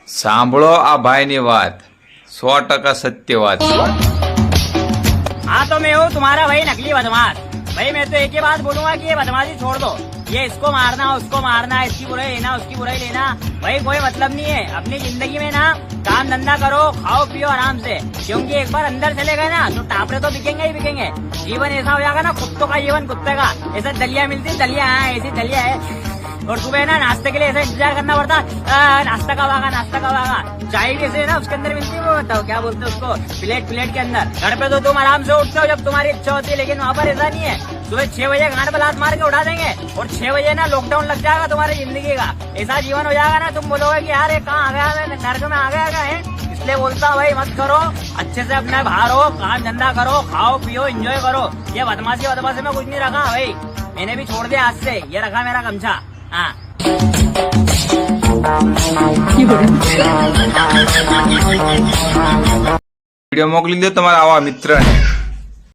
સાંભળો આ ભાઈની વાત 100% સત્ય વાત છે। हाँ तो मैं हूँ तुम्हारा भाई नकली बदमाश। भाई मैं तो एक ही बात बोलूंगा कि ये बदमाशी छोड़ दो। ये इसको मारना उसको मारना, इसकी बुराई लेना उसकी बुराई लेना, भाई कोई मतलब नहीं है। अपनी जिंदगी में ना काम धंधा करो, खाओ पियो आराम से, क्योंकि एक बार अंदर चले गए ना तो टापरे तो बिकेंगे ही बिकेंगे। जीवन ऐसा हो जाएगा ना कुत्तों का जीवन कुत्ते का। ऐसा दलिया मिलती दलिया है, ऐसी दलिया है। और सुबह ना नाश्ते के लिए ऐसा इंतजार करना पड़ता, नाश्ता कब आगा नाश्ता कब आगा। चाय भी ऐसे ना उसके अंदर मिलती है, वो बताओ क्या बोलते हैं उसको, प्लेट के अंदर। घर पे तो तुम आराम से उठते हो जब तुम्हारी इच्छा होती है, लेकिन वहाँ पर ऐसा नहीं है। सुबह 6 बजे घाट पर लात मार के उठा देंगे और 6 बजे ना लॉकडाउन लग जाएगा तुम्हारी जिंदगी का। ऐसा जीवन हो जाएगा ना, तुम बोलोगे कि यार ये कहाँ आ गया, नर्क में आ गया है। इसलिए बोलता हूँ भाई मत करो, अच्छे से अपने बाहर हो, काम धंधा करो, खाओ पियो एंजॉय करो। ये बदमाशी में कुछ नहीं रखा भाई, मैंने भी छोड़ दिया आज से। ये रखा मेरा गमछा। हाँ વિડીયો મોકલી દો તમારા આવા મિત્રને।